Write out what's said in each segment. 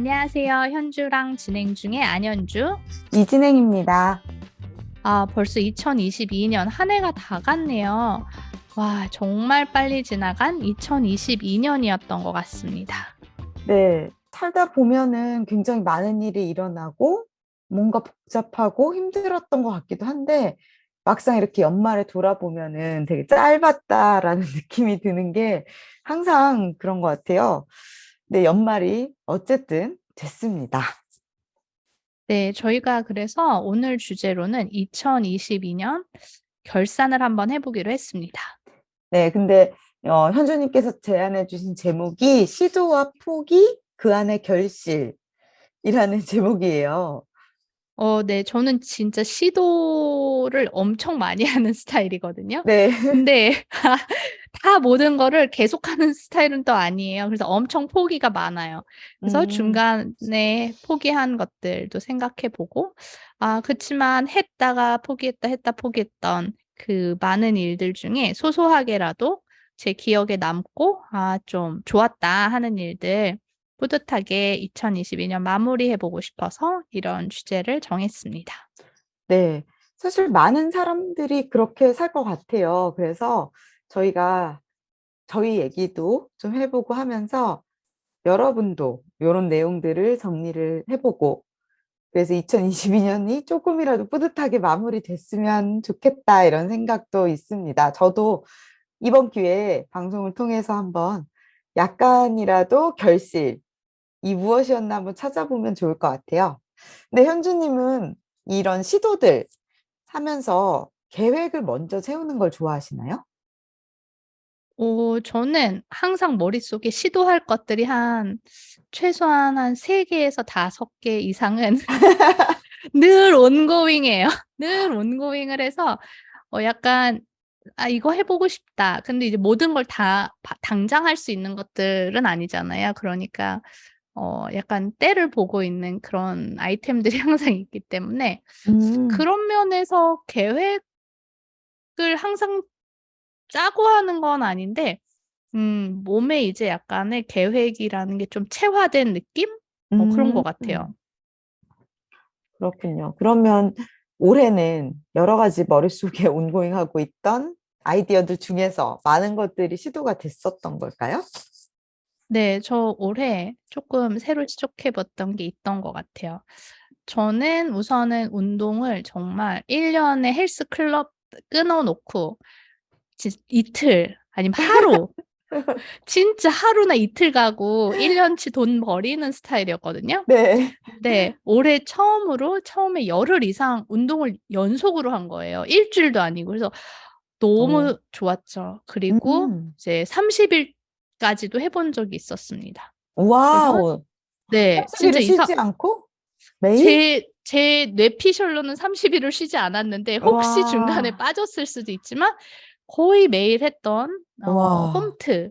안녕하세요. 현주랑 진행 중에 안현주. 이진행입니다. 벌써 2022년 한 해가 다 갔네요. 와, 정말 빨리 지나간 2022년이었던 것 같습니다. 네, 살다 보면은 굉장히 많은 일이 일어나고 뭔가 복잡하고 힘들었던 것 같기도 한데 막상 이렇게 연말에 돌아보면은 되게 짧았다라는 느낌이 드는 게 항상 그런 것 같아요. 네, 연말이 어쨌든 됐습니다. 네, 저희가 그래서 오늘 주제로는 2022년 결산을 한번 해보기로 했습니다. 네, 근데 현주님께서 제안해 주신 제목이 시도와 포기, 그 안에 결실이라는 제목이에요. 네, 저는 진짜 시도를 엄청 많이 하는 스타일이거든요. 네. 근데 다 모든 거를 계속하는 스타일은 또 아니에요. 그래서 엄청 포기가 많아요. 그래서 음, 중간에 포기한 것들도 생각해 보고, 그치만 했다가 포기했다 했다 포기했던 그 많은 일들 중에 소소하게라도 제 기억에 남고, 좀 좋았다 하는 일들 뿌듯하게 2022년 마무리해 보고 싶어서 이런 주제를 정했습니다. 네. 사실 많은 사람들이 그렇게 살 것 같아요. 그래서 저희가 저희 얘기도 좀 해보고 하면서 여러분도 이런 내용들을 정리를 해보고 그래서 2022년이 조금이라도 뿌듯하게 마무리됐으면 좋겠다 이런 생각도 있습니다. 저도 이번 기회에 방송을 통해서 한번 약간이라도 결실이 무엇이었나 한번 찾아보면 좋을 것 같아요. 근데 현주님은 이런 시도들 하면서 계획을 먼저 세우는 걸 좋아하시나요? 저는 항상 머릿속에 시도할 것들이 최소한 한 3 개에서 5개 이상은 늘 온고잉이에요. 늘 온고잉을 해서 약간 '아 이거 해 보고 싶다.' 근데 이제 모든 걸 다 당장 할 수 있는 것들은 아니잖아요. 그러니까 약간 때를 보고 있는 그런 아이템들이 항상 있기 때문에 음, 그런 면에서 계획을 항상 짜고 하는 건 아닌데 몸에 이제 약간의 계획이라는 게 좀 체화된 느낌? 그런 것 음, 같아요. 그렇군요. 그러면 올해는 여러 가지 머릿속에 온고잉하고 있던 아이디어들 중에서 많은 것들이 시도가 됐었던 걸까요? 네. 저 올해 쪼끔 새로 시작해 봤던 게 있던 것 같아요. 저는 우선은 운동을 정말 1 년에 헬스 클럽 끊어 놓고 이틀 아니면 하루 진짜 하루나 이틀 가고 1 년치 돈 버리는 스타일이었거든요. 네. 근데 올해 처음에 열흘 이상 운동을 연속으로 한 거예요. 1 주일도 아니고. 그래서 어, 너무 좋았죠. 그리고 음, 이제 30 일까지도 해본 적이 있었습니다. 그래서 와우. 네, 진짜 30일을 쉬지 않고 매일? 제 뇌피셜로는 30 일을 쉬지 않았는데 혹시 중간에 와, 빠졌을 수도 있지만 거의 매일 했던 와, 홈트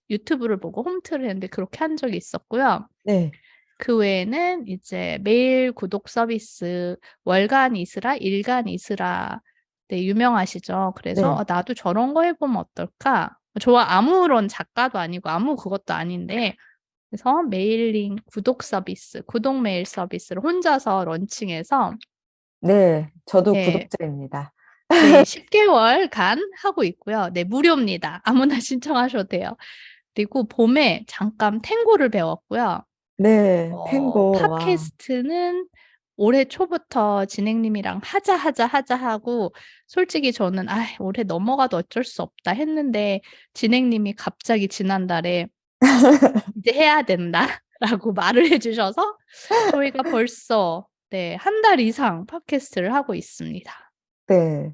유튜브를 보고 홈트를 했는데 그렇게 한 적이 있었고요. 네, 그 외에는 이제 메일 구독 서비스 월간 이스라, 일간 이스라 네 유명하시죠. 그래서 네. '나도 저런 거 해 보면 어떨까?' 아무런 작가도 아니고 아무 그것도 아닌데 그래서 메일링 구독 서비스, 구독 메일 서비스를 혼자서 런칭해서 네, 저도 네. 구독자입니다. 네. 10 개월간 하고 있고요. 네 무료입니다. 아무나 신청하셔도 돼요. 그리고 봄에 잠깐 탱고를 배웠고요. 네, 탱고, 와. 팟캐스트는 올해 초부터 진행님이랑 하자 하고 솔직히 저는 '아 올해 넘어가도 어쩔 수 없다.' 했는데 진행님이 갑자기 지난달에 "이제 해야 된다."라고 말을 해 주셔서 저희가 벌써 네 한 달 이상 팟캐스트를 하고 있습니다. 네.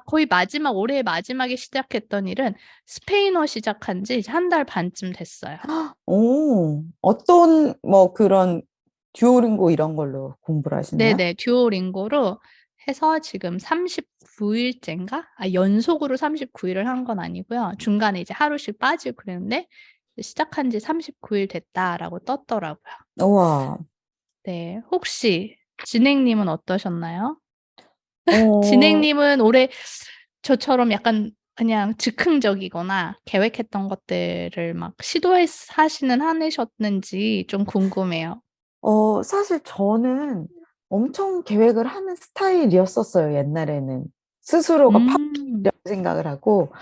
거의 마지막 올해의 마지막에 시작했던 일은 스페인어 시작한 지 이제 한 달 반쯤 됐어요. 오, 어떤 뭐 그런 듀오링고 이런 걸로 공부를 하시나요? 네네. 듀오링고로 해서 지금 39 일째인가? 연속으로 39 일을 한 건 아니고요. 중간에 이제 하루씩 빠지고 그랬는데 "시작한 지 39일 됐다."라고 떴더라고요. 우와. 네. 혹시 진행님은 어떠셨나요? 어, 진행님은 올해 저처럼 약간 그냥 즉흥적이거나 계획했던 것들을 막 하시는 않으셨는지 좀 궁금해요. 사실 저는 엄청 계획을 하는 스타일이었었어요, 옛날에는. 스스로가 음. 파업이라고 생각을 하고,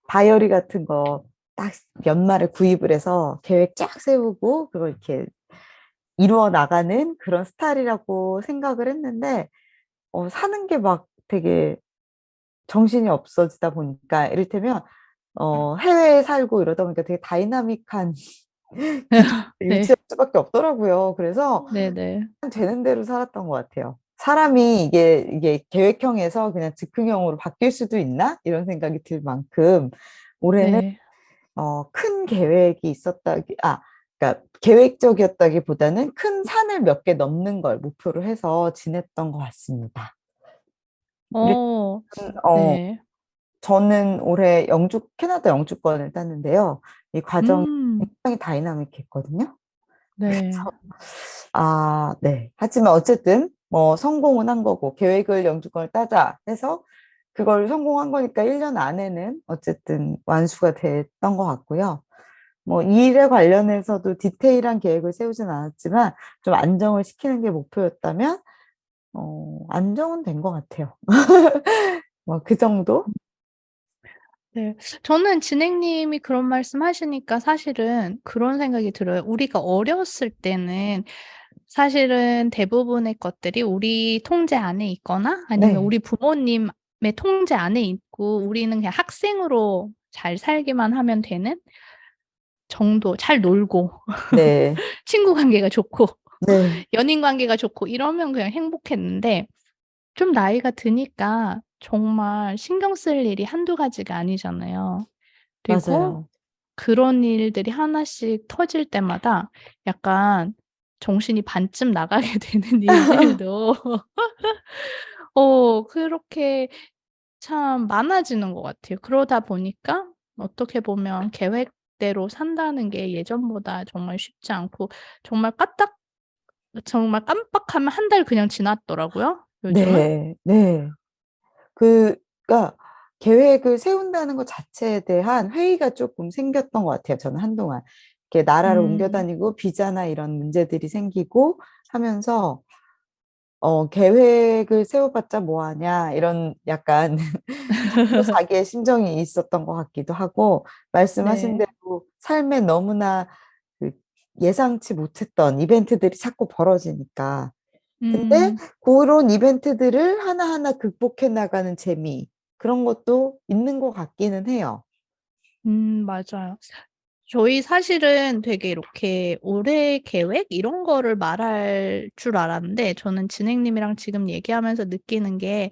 다이어리 같은 거 딱 연말에 구입을 해서 계획 쫙 세우고, 그걸 이렇게 이루어 나가는 그런 스타일이라고 생각을 했는데, 사는 게 막 되게 정신이 없어지다 보니까, 이를테면, 해외에 살고 이러다 보니까 되게 다이나믹한 규칙을 네. 유지할 수밖에 없더라고요. 그래서 네네. 되는 대로 살았던 것 같아요. 사람이 이게 계획형에서 그냥 즉흥형으로 바뀔 수도 있나? 이런 생각이 들 만큼 올해는 네. 큰 계획이 그러니까 계획적이었다기보다는 큰 산을 몇 개 넘는 걸 목표로 해서 지냈던 것 같습니다. 일단 어. 어, 네. 저는 올해 캐나다 영주권을 땄는데요. 이 과정이 음. 굉장히 다이나믹했거든요. 네. 그래서 네. 하지만 어쨌든 뭐 성공은 한 거고 계획을 영주권을 따자 해서 그걸 성공한 거니까 1년 안에는 어쨌든 완수가 됐던 것 같고요. 뭐 이 일에 관련해서도 디테일한 계획을 세우진 않았지만 좀 안정을 시키는 게 목표였다면 안정은 된 것 같아요. 뭐 그 정도? 네. 저는 진행님이 그런 말씀하시니까 사실은 그런 생각이 들어요. 우리가 어렸을 때는 사실은 대부분의 것들이 우리 통제 안에 있거나 아니면 네. 우리 부모님의 통제 안에 있고 우리는 그냥 학생으로 잘 살기만 하면 되는 정도, 잘 놀고 네. 친구 관계가 좋고 네. 연인 관계가 좋고 이러면 그냥 행복했는데 좀 나이가 드니까 정말 신경 쓸 일이 한두 가지가 아니잖아요. 그리고 맞아요. 그런 일들이 하나씩 터질 때마다 약간 정신이 반쯤 나가게 되는 일들도 그렇게 참 많아지는 것 같아요. 그러다 보니까 어떻게 보면 계획대로 산다는 게 예전보다 정말 쉽지 않고 정말 까딱 정말 깜빡하면 한 달 그냥 지났더라고요, 요즘은. 네. 네. 그러니까 계획을 세운다는 것 자체에 대한 회의가 조금 생겼던 것 같아요, 저는 한동안. 이렇게 나라를 옮겨 음. 다니고 비자나 이런 문제들이 생기고 하면서 "계획을 세워봤자 뭐 하냐." 이런 약간 자기도 자기의 심정이 있었던 것 같기도 하고, 말씀하신 네. 대로 삶에 너무나 그 예상치 못했던 이벤트들이 자꾸 벌어지니까. 근데 음. 고런 이벤트들을 하나하나 극복해 나가는 재미, 그런 것도 있는 것 같기는 해요. 맞아요. 저희 사실은 되게 이렇게 올해 계획 이런 거를 말할 줄 알았는데 저는 진행님이랑 지금 얘기하면서 느끼는 게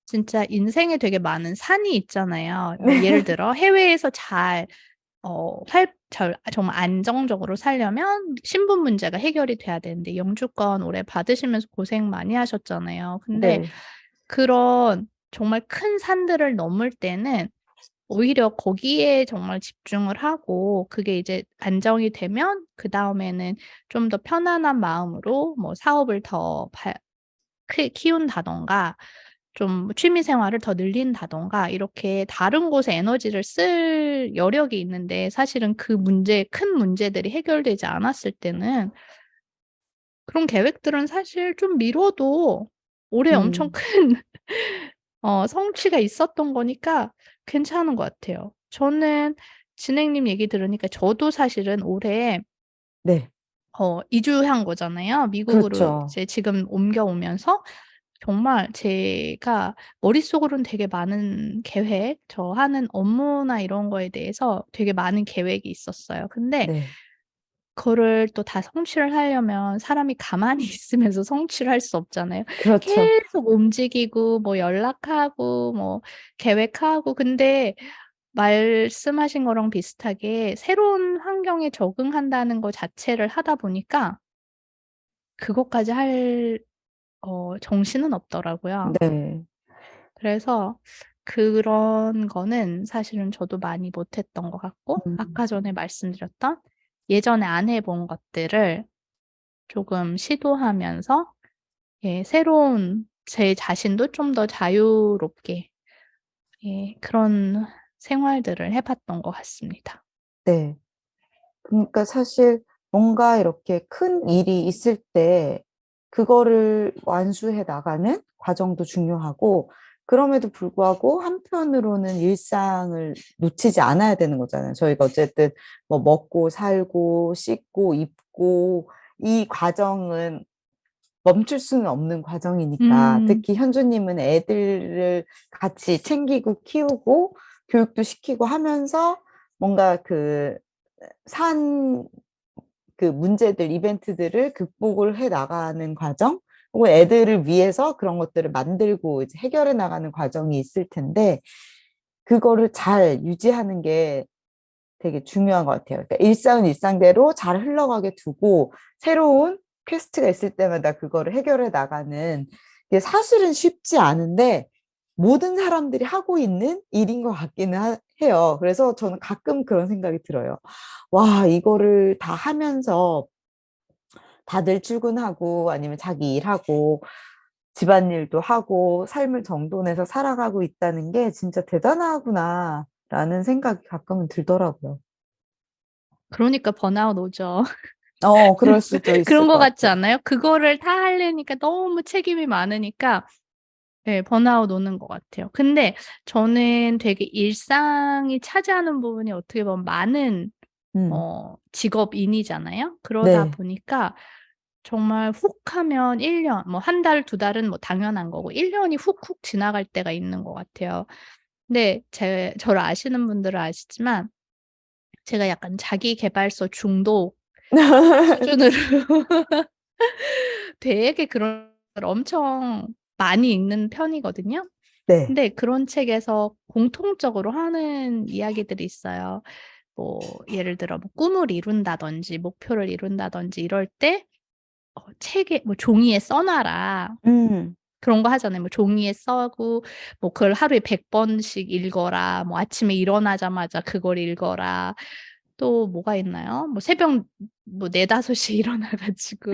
진짜 인생에 되게 많은 산이 있잖아요. 뭐 예를 들어 해외에서 잘 정말 안정적으로 살려면 신분 문제가 해결이 돼야 되는데 영주권 오래 받으시면서 고생 많이 하셨잖아요. 근데 네. 그런 정말 큰 산들을 넘을 때는 오히려 거기에 정말 집중을 하고 그게 이제 안정이 되면 그다음에는 좀 더 편안한 마음으로 뭐 사업을 더 키운다든가 좀 취미 생활을 더 늘린다든가 이렇게 다른 곳에 에너지를 쓸 여력이 있는데 사실은 큰 문제들이 해결되지 않았을 때는 그런 계획들은 사실 좀 미뤄도 올해 엄청 음. 큰 성취가 있었던 거니까 괜찮은 것 같아요. 저는 진행님 얘기 들으니까 저도 사실은 올해 네. 이주한 거잖아요. 미국으로 그렇죠. 이제 지금 옮겨오면서 정말 제가 머릿속으로는 되게 많은 저 하는 업무나 이런 거에 대해서 되게 많은 계획이 있었어요. 근데 네. 그거를 또 다 성취를 하려면 사람이 가만히 있으면서 성취를 할 수 없잖아요. 그렇죠. 계속 움직이고 뭐 연락하고 뭐 계획하고 근데 말씀하신 거랑 비슷하게 새로운 환경에 적응한다는 거 자체를 하다 보니까 그것까지 할 정신은 없더라고요. 네. 그래서 그런 거는 사실은 저도 많이 못 했던 것 같고 음. 아까 전에 말씀드렸던 예전에 안 해본 것들을 조금 시도하면서 새로운 제 자신도 좀 더 자유롭게 그런 생활들을 해 봤던 것 같습니다. 네. 그러니까 사실 뭔가 이렇게 큰 일이 있을 때 그거를 완수해 나가는 과정도 중요하고, 그럼에도 불구하고 한편으로는 일상을 놓치지 않아야 되는 거잖아요. 저희가 어쨌든 뭐 먹고 살고 씻고 입고 이 과정은 멈출 수는 없는 과정이니까. 음. 특히 현주님은 애들을 같이 챙기고 키우고 교육도 시키고 하면서 뭔가 산 문제들, 이벤트들을 극복을 해 나가는 과정, 혹은 애들을 위해서 그런 것들을 만들고 이제 해결해 나가는 과정이 있을 텐데, 그거를 잘 유지하는 게 되게 중요한 것 같아요. 그러니까 일상은 일상대로 잘 흘러가게 두고 새로운 퀘스트가 있을 때마다 그거를 해결해 나가는 게 사실은 쉽지 않은데 모든 사람들이 하고 있는 일인 것 같기는 해요. 그래서 저는 가끔 그런 생각이 들어요. 와, 이거를 다 하면서 다들 출근하고 아니면 자기 일하고 집안일도 하고 삶을 정돈해서 살아가고 있다는 게 진짜 대단하구나라는 생각이 가끔은 들더라고요. 그러니까 번아웃 오죠. 그럴 수도 있을 그런 것 것 같지 같아요. 않아요? 그거를 다 하려니까 너무 책임이 많으니까 네, 번아웃 오는 것 같아요. 근데 저는 되게 일상이 차지하는 부분이 어떻게 보면 많은 음, 직업인이잖아요. 그러다 네. 보니까 정말 훅 하면 1 년 뭐 한 달, 두 달은 뭐 당연한 거고 1 년이 훅훅 지나갈 때가 있는 것 같아요. 근데 저를 아시는 분들은 아시지만 제가 약간 자기계발서 중독 수준으로 되게 그런 걸 엄청 많이 읽는 편이거든요. 네. 근데 그런 책에서 공통적으로 하는 이야기들이 있어요. 뭐 예를 들어 뭐 꿈을 이룬다든지 목표를 이룬다든지 이럴 때 책에 뭐 종이에 써 놔라. 음, 그런 거 하잖아요. 뭐 종이에 써고 뭐 그걸 하루에 100 번씩 읽어라. 뭐 아침에 일어나자마자 그걸 읽어라. 또 뭐가 있나요? 뭐 새벽 뭐 4-5 시에 일어나 가지고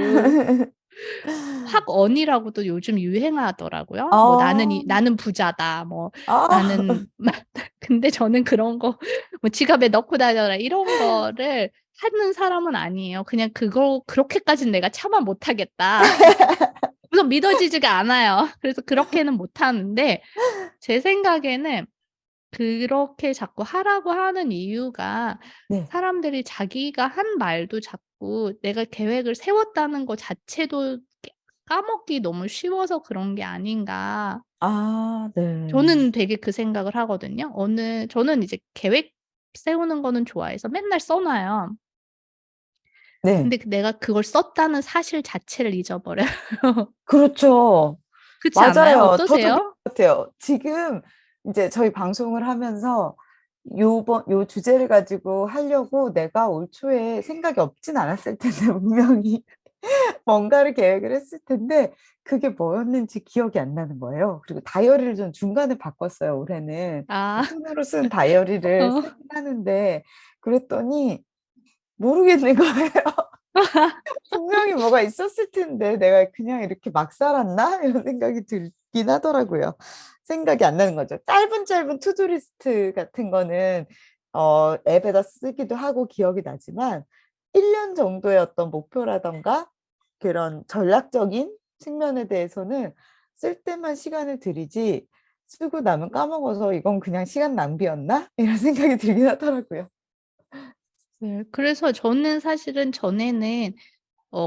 학언이라고도 요즘 유행하더라고요. 뭐 아, 나는 부자다." 뭐 아, 나는 근데 저는 그런 거 뭐 "지갑에 넣고 다녀라." 이런 거를 하는 사람은 아니에요. 그냥 그거 '그렇게까진 내가 참아 못 하겠다.' 우선 믿어지지가 않아요. 그래서 그렇게는 못 하는데 제 생각에는 그렇게 자꾸 하라고 하는 이유가 네. 사람들이 자기가 한 말도 자꾸 내가 계획을 세웠다는 거 자체도 까먹기 너무 쉬워서 그런 게 아닌가. 아, 네. 저는 되게 그 생각을 하거든요. 저는 이제 계획 세우는 거는 좋아해서 맨날 써 놔요. 네. 근데 내가 그걸 썼다는 사실 자체를 잊어버려요. 그렇죠. 그렇지 않나요? 맞아요. 저도 그런 어떠세요? 것 같아요. 지금 이제 저희 방송을 하면서 요 주제를 가지고 하려고 내가 올 초에 생각이 없진 않았을 텐데, 분명히 뭔가를 계획을 했을 텐데 그게 뭐였는지 기억이 안 나는 거예요. 그리고 다이어리를 좀 중간에 바꿨어요, 올해는. 아. 손으로 쓴 다이어리를 어. 쓰긴 하는데 그랬더니 모르겠는 거예요. 분명히 뭐가 있었을 텐데 내가 그냥 이렇게 막 살았나? 이런 생각이 들긴 하더라고요. 생각이 안 나는 거죠. 짧은 투두리스트 같은 거는 앱에다 쓰기도 하고 기억이 나지만 1년 정도의 어떤 목표라던가 그런 전략적인 측면에 대해서는 쓸 때만 시간을 들이지 쓰고 나면 까먹어서 이건 그냥 시간 낭비였나? 이런 생각이 들긴 하더라고요. 네. 그래서 저는 사실은 전에는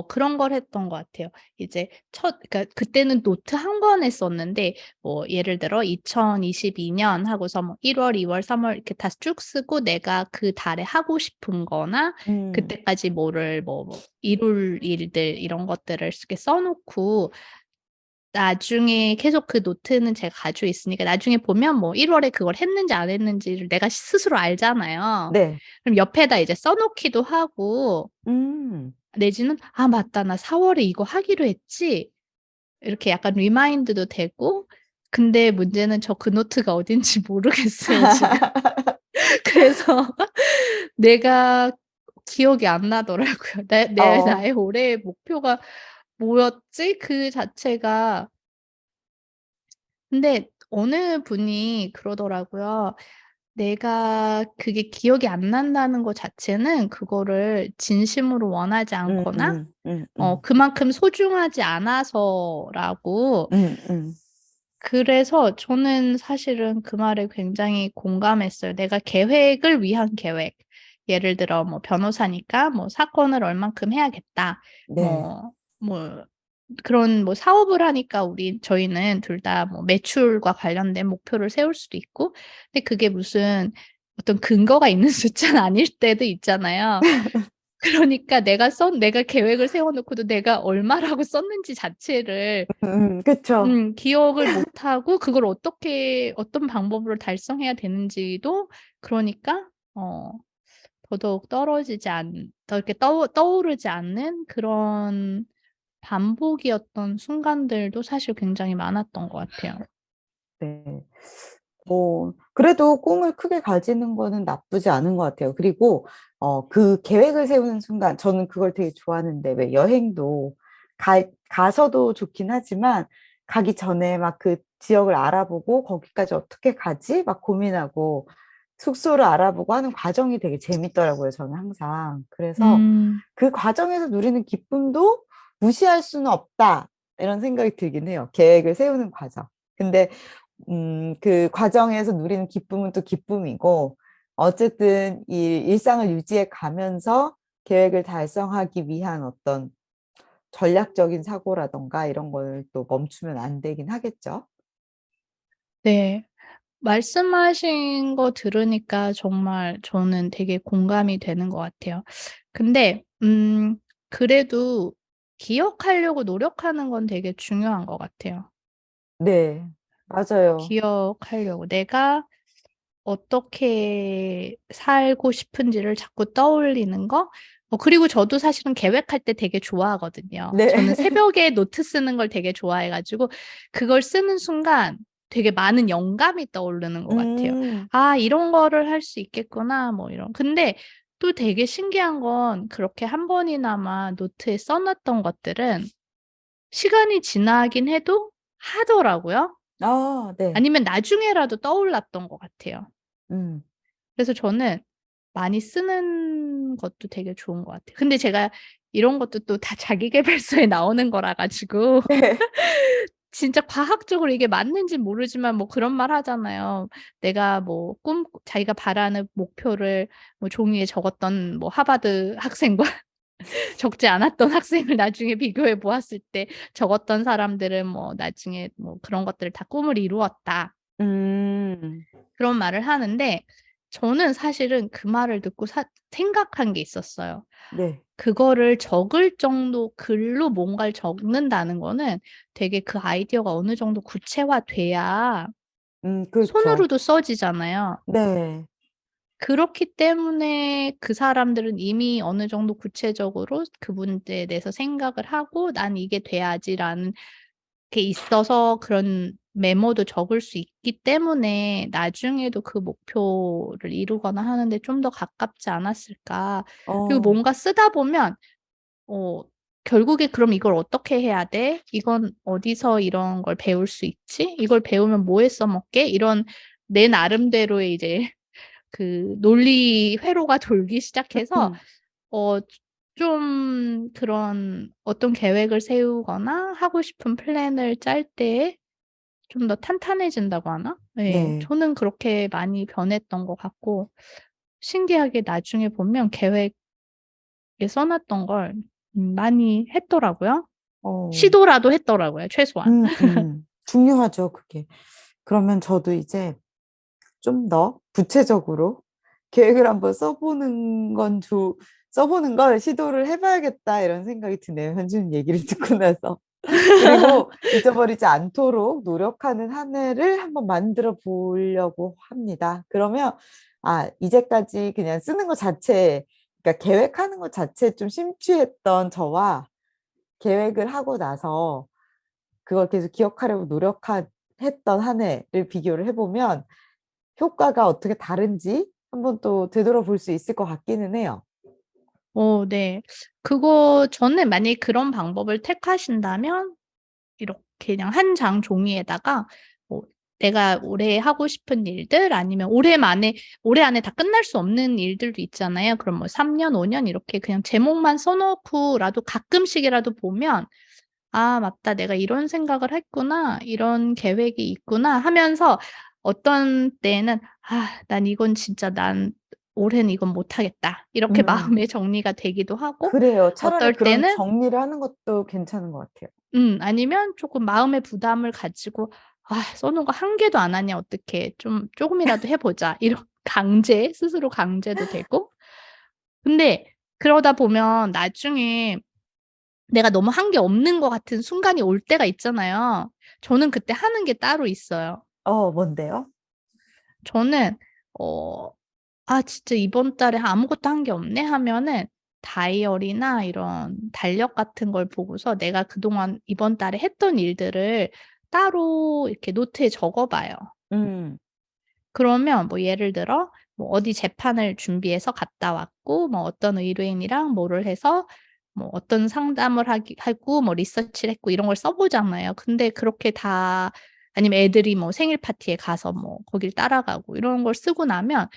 그런 걸 했던 것 같아요. 이제 그러니까 그때는 노트 한 권에 썼는데 뭐 예를 들어 2022년 하고서 뭐 1 월, 2 월, 3월 이렇게 다 쭉 쓰고 내가 그 달에 하고 싶은 거나 음, 그때까지 뭐를 뭐 이룰 일들 이런 것들을 이렇게 써 놓고 나중에 계속 그 노트는 제가 가지고 있으니까 나중에 보면 뭐 1 월에 그걸 했는지 안 했는지를 내가 스스로 알잖아요. 네. 그럼 옆에다 이제 써 놓기도 하고 음. 내지는 '아 맞다. 나 4 월에 이거 하기로 했지.' 이렇게 약간 리마인드도 되고 근데 문제는 저 그 노트가 어딘지 모르겠어요 지금. 그래서 내가 기억이 안 나더라고요. 어, 나의 올해의 목표가 뭐였지? 그 자체가. 근데 어느 분이 그러더라고요. 내가 그게 기억이 안 난다는 것 자체는 그거를 진심으로 원하지 않거나 그만큼 소중하지 않아서라고. 음. 그래서 저는 사실은 그 말에 굉장히 공감했어요. 내가 계획을 위한 계획. 예를 들어 뭐 변호사니까 뭐 사건을 얼만큼 해야겠다. 네. 뭐 그런 뭐 사업을 하니까 저희는 둘 다 뭐 매출과 관련된 목표를 세울 수도 있고, 근데 그게 무슨 어떤 근거가 있는 숫자는 아닐 때도 있잖아요. 그러니까 내가 계획을 세워 놓고도 내가 얼마라고 썼는지 자체를 그쵸. 기억을 못 하고 그걸 어떤 방법으로 달성해야 되는지도, 그러니까 어 더더욱 더 이렇게 떠오르지 않는 그런 반복이었던 순간들도 사실 굉장히 많았던 것 같아요. 네. 그래도 꿈을 크게 가지는 거는 나쁘지 않은 것 같아요. 그리고 그 계획을 세우는 순간 저는 그걸 되게 좋아하는데 왜 여행도 가셔도 좋긴 하지만 가기 전에 막 그 지역을 알아보고 거기까지 어떻게 가지? 막 고민하고 숙소를 알아보고 하는 과정이 되게 재밌더라고요, 저는 항상. 그래서 음. 그 과정에서 누리는 기쁨도 무시할 수는 없다. 이런 생각이 들긴 해요. 계획을 세우는 과정. 근데 그 과정에서 누리는 기쁨은 또 기쁨이고, 어쨌든 이 일상을 유지해 가면서 계획을 달성하기 위한 어떤 전략적인 사고라던가 이런 걸 또 멈추면 안 되긴 하겠죠. 네. 말씀하신 거 들으니까 정말 저는 되게 공감이 되는 것 같아요. 근데 그래도 기억하려고 노력하는 건 되게 중요한 것 같아요. 네, 맞아요. 기억하려고. 내가 어떻게 살고 싶은지를 자꾸 떠올리는 거? 그리고 저도 사실은 계획할 때 되게 좋아하거든요. 네. 저는 새벽에 노트 쓰는 걸 되게 좋아해 가지고 그걸 쓰는 순간 되게 많은 영감이 떠오르는 것 같아요. 음, '아 이런 거를 할 수 있겠구나.' 뭐 이런. 근데 또 되게 신기한 건 그렇게 한 번이나마 노트에 써 놨던 것들은 시간이 지나긴 해도 하더라고요. 네. 아니면 나중에라도 떠올랐던 것 같아요. 음, 그래서 저는 많이 쓰는 것도 되게 좋은 것 같아요. 근데 제가 이런 것도 또 다 자기계발서에 나오는 거라 가지고 네. 진짜 과학적으로 이게 맞는진 모르지만 뭐 그런 말 하잖아요. 내가 뭐 자기가 바라는 목표를 뭐 종이에 적었던 뭐 하버드 학생과 적지 않았던 학생을 나중에 비교해 보았을 때 적었던 사람들은 뭐 나중에 뭐 그런 것들을 다 꿈을 이루었다. 음, 그런 말을 하는데 저는 사실은 그 말을 듣고 생각한 게 있었어요. 네. 그거를 적을 정도 글로 뭔가를 적는다는 거는 되게 그 아이디어가 어느 정도 구체화돼야 그렇죠. 손으로도 써지잖아요. 네. 그렇기 때문에 그 사람들은 이미 어느 정도 구체적으로 그 문제에 대해서 생각을 하고 '난 이게 돼야지.'라는 게 있어서 그런 메모도 적을 수 있기 때문에 나중에도 그 목표를 이루거나 하는 데 좀 더 가깝지 않았을까. 그리고 어, 뭔가 쓰다 보면 어 결국에 '그럼 이걸 어떻게 해야 돼? 이건 어디서 이런 걸 배울 수 있지? 이걸 배우면 뭐에 써먹게?' 이런 내 나름대로의 이제 그 논리 회로가 돌기 시작해서 음, 어 좀 그런 어떤 계획을 세우거나 하고 싶은 플랜을 짤 때에 좀 더 탄탄해진다고 하나? 네. 네. 저는 그렇게 많이 변했던 것 같고 신기하게 나중에 보면 계획에 써 놨던 걸 많이 했더라고요. 어, 시도라도 했더라고요, 최소한. 중요하죠, 그게. 그러면 저도 이제 좀 더 구체적으로 계획을 한번 써 보는 걸 시도를 해 봐야겠다 이런 생각이 드네요, 현주님 얘기를 듣고 나서. 그리고 잊어버리지 않도록 노력하는 한 해를 한번 만들어 보려고 합니다. 그러면 이제까지 그냥 쓰는 것 자체에, 그러니까 계획하는 것 자체에 좀 심취했던 저와 계획을 하고 나서 그걸 계속 기억하려고 했던 한 해를 비교를 해 보면 효과가 어떻게 다른지 한번 또 되돌아볼 수 있을 것 같기는 해요. 네. 저는 만약에 그런 방법을 택하신다면 이렇게 그냥 한 장 종이에다가 뭐 내가 올해 하고 싶은 일들 아니면 올해 안에 다 끝날 수 없는 일들도 있잖아요. 그럼 뭐 3년, 5년 이렇게 그냥 제목만 써놓고라도 가끔씩이라도 보면 아, 맞다. 내가 이런 생각을 했구나. 이런 계획이 있구나 하면서 어떤 때는 난 이건 진짜 올해는 이건 못하겠다. 이렇게 음. 마음의 정리가 되기도 하고 그래요. 차라리 어떨 그런 때는 정리를 하는 것도 괜찮은 것 같아요. 아니면 조금 마음의 부담을 가지고 써놓은 거 한 개도 안 하냐, 어떡해. 조금이라도 해보자. 이런 스스로 강제도 되고. 근데 그러다 보면 나중에 내가 너무 한 게 없는 것 같은 순간이 올 때가 있잖아요. 저는 그때 하는 게 따로 있어요. 뭔데요? 저는, 어, 진짜 이번 달에 아무것도 한 게 없네 하면은 다이어리나 이런 달력 같은 걸 보고서 내가 그동안 이번 달에 했던 일들을 따로 이렇게 노트에 적어봐요. 음. 그러면 뭐 예를 들어 뭐 어디 재판을 준비해서 갔다 왔고 뭐 어떤 의뢰인이랑 뭐를 해서 뭐 어떤 상담을 하고 뭐 리서치를 했고 이런 걸 써보잖아요. 근데 그렇게 다 아니면 애들이 뭐 생일 파티에 가서 뭐 거길 따라가고 이런 걸 쓰고 나면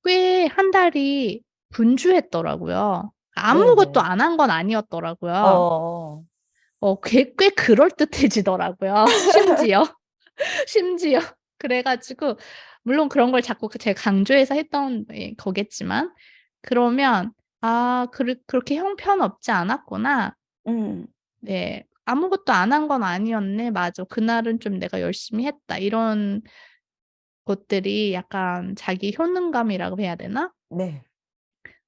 꽤 한 달이 분주했더라고요. 아무것도 네네. 안 한 건 아니었더라고요. 어. 꽤 그럴듯해지더라고요. 심지어. 심지어. 그래가지고, 물론 그런 걸 자꾸 제가 강조해서 했던 거겠지만, 그러면, 그렇게 형편없지 않았구나. 음. 네. 아무것도 안 한 건 아니었네. 맞아. 그날은 좀 내가 열심히 했다. 이런 것들이 약간 자기 효능감이라고 해야 되나? 네.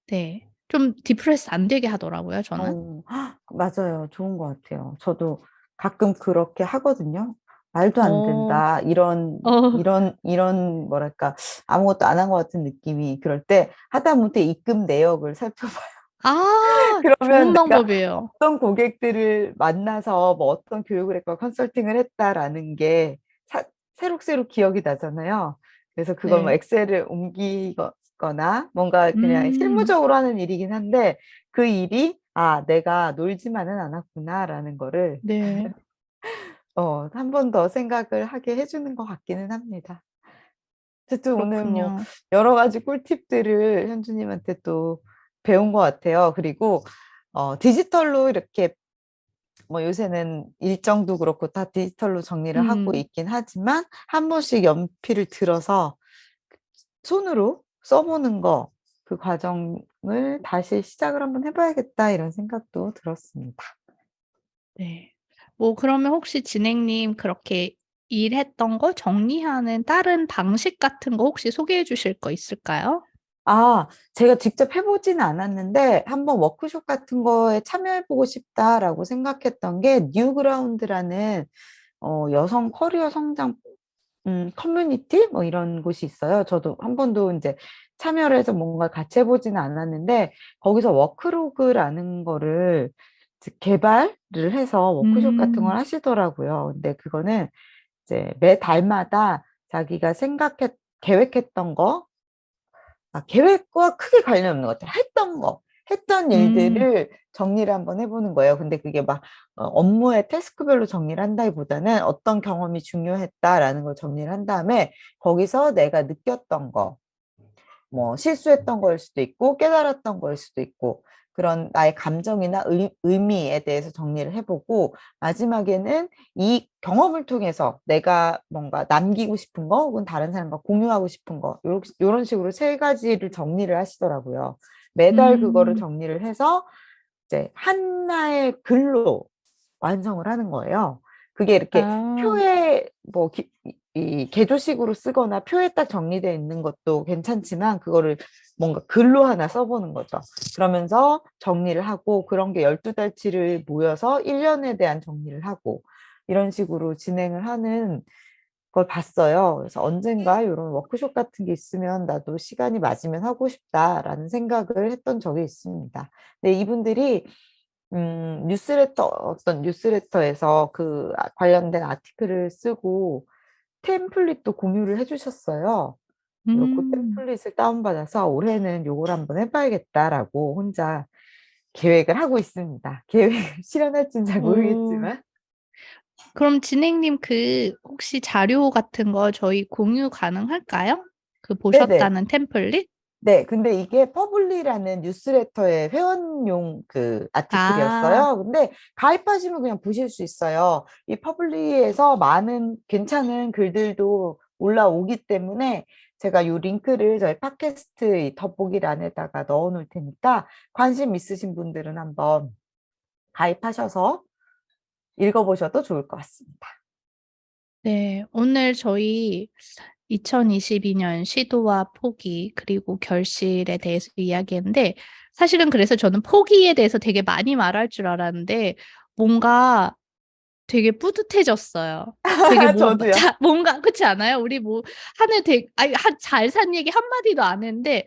네. 좀 디프레스 안 되게 하더라고요, 저는. 맞아요. 좋은 것 같아요. 저도 가끔 그렇게 하거든요. 말도 안 어, 된다. 어, 이런 뭐랄까 아무것도 안 한 것 같은 느낌이 그럴 때 하다못해 입금 내역을 살펴봐요. 그러면 좋은 내가 방법이에요. 어떤 고객들을 만나서 뭐 어떤 교육을 했고 컨설팅을 했다라는 게 새록새록 기억이 나잖아요. 그래서 그걸 뭐 네. 엑셀을 옮기거나 뭔가 그냥 음, 실무적으로 하는 일이긴 한데 그 일이 '아 내가 놀지만은 않았구나.'라는 거를 네. 한 번 더 생각을 하게 해 주는 것 같기는 합니다. 어쨌든 오늘 뭐 그렇군요. 여러 가지 꿀팁들을 현주님한테 또 배운 것 같아요. 그리고 디지털로 이렇게 뭐 요새는 일정도 그렇고 다 디지털로 정리를 하고 음, 있긴 하지만 한 번씩 연필을 들어서 손으로 써 보는 거 그 과정을 다시 시작을 한번 해 봐야겠다 이런 생각도 들었습니다. 네. 뭐, 그러면 혹시 진행님 그렇게 일했던 거 정리하는 다른 방식 같은 거 혹시 소개해 주실 거 있을까요? 제가 직접 해 보지는 않았는데 '한번 워크숍 같은 거에 참여해 보고 싶다.'라고 생각했던 게 뉴그라운드라는 여성 커리어 성장 커뮤니티 뭐 이런 곳이 있어요. 저도 한 번도 인제 참여를 해서 뭔가 같이 해 보지는 않았는데 거기서 워크로그라는 거를 이제 개발을 해서 워크숍 같은 걸 음, 하시더라고요. 근데 그거는 이제 매 달마다 자기가 계획했던 거 계획과 크게 관련이 없는 것 같아요. 했던 음, 일들을 정리를 한번 해 보는 거예요. 근데 그게 막 업무의 태스크별로 정리를 한다기보다는 '어떤 경험이 중요했다.'라는 걸 정리를 한 다음에 거기서 내가 느꼈던 거 뭐 실수했던 거일 수도 있고 깨달았던 거일 수도 있고 그런 나의 감정이나 의미에 대해서 정리를 해 보고 마지막에는 이 경험을 통해서 내가 뭔가 남기고 싶은 거 혹은 다른 사람과 공유하고 싶은 거 요런 식으로 세 가지를 정리를 하시더라고요. 매달 그거를 음, 정리를 해서 이제 하나의 글로 완성을 하는 거예요. 그게 이렇게 아, 표에 뭐 이 개조식으로 쓰거나 표에 딱 정리되어 있는 것도 괜찮지만 그거를 뭔가 글로 하나 써 보는 거죠. 그러면서 정리를 하고 그런 게 12달치를 모여서 1 년에 대한 정리를 하고 이런 식으로 진행을 하는 걸 봤어요. 그래서 '언젠가 요런 워크숍 같은 게 있으면 나도 시간이 맞으면 하고 싶다.'라는 생각을 했던 적이 있습니다. 근데 이분들이 어떤 뉴스레터에서 관련된 아티클을 쓰고 템플릿도 공유를 해 주셨어요. 그래서 고 음. 템플릿을 다운받아서 '올해는 요걸 한번 해 봐야겠다.'라고 혼자 계획을 하고 있습니다. 계획을 실현할지는 잘 오. 모르겠지만. 그럼 진행님 혹시 자료 같은 거 저희 공유 가능할까요? 네네. 보셨다는 템플릿? 네, 근데 이게 퍼블리라는 뉴스레터의 회원용 그 아, 아티클이었어요. 근데 가입하시면 그냥 보실 수 있어요. 이 퍼블리에서 많은 괜찮은 글들도 올라오기 때문에 제가 이 링크를 저희 팟캐스트 이 더보기란에다가 넣어 놓을 테니까 관심 있으신 분들은 한번 가입하셔서 읽어보셔도 좋을 것 같습니다. 네. 오늘 저희 2022년 시도와 포기, 그리고 결실에 대해서 이야기했는데, 사실은 그래서 저는 포기에 대해서 되게 많이 말할 줄 알았는데, 뭔가 되게 뿌듯해졌어요. 되게 저도요. 뭔가, 그렇지 않아요? 우리 한 해 잘 산 얘기 한마디도 안 했는데,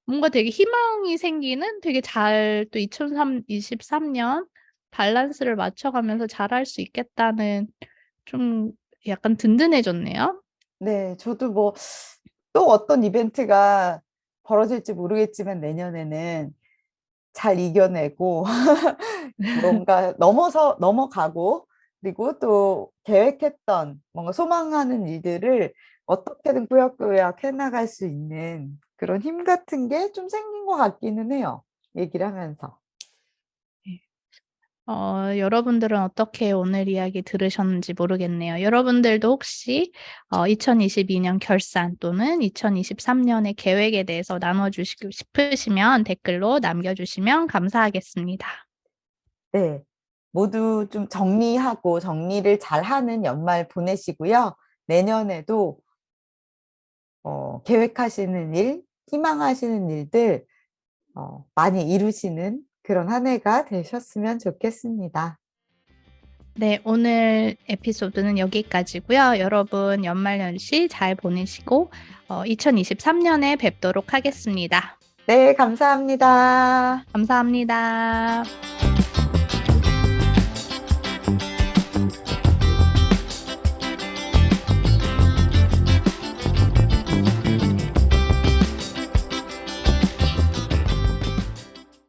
뭔가 되게 희망이 생기는 또 2023년 밸런스를 맞춰가면서 잘할 수 있겠다는 좀 약간 든든해졌네요. 네, 저도 뭐 또 어떤 이벤트가 벌어질지 모르겠지만 내년에는 잘 이겨내고 뭔가 넘어가고 그리고 또 계획했던 뭔가 소망하는 일들을 어떻게든 꾸역꾸역 해나갈 수 있는 그런 힘 같은 게 좀 생긴 것 같기는 해요. 얘기를 하면서. 네. 여러분들은 어떻게 오늘 이야기 들으셨는지 모르겠네요. 여러분들도 혹시 2022년 결산 또는 2023년의 계획에 대해서 나눠주시고 싶으시면 댓글로 남겨주시면 감사하겠습니다. 네. 모두 좀 정리하고 정리를 잘하는 연말 보내시고요. 내년에도 계획하시는 일, 희망하시는 일들 많이 이루시는 그런 한 해가 되셨으면 좋겠습니다. 네, 오늘 에피소드는 여기까지고요. 여러분 연말연시 잘 보내시고 2023년에 뵙도록 하겠습니다. 네, 감사합니다. 감사합니다.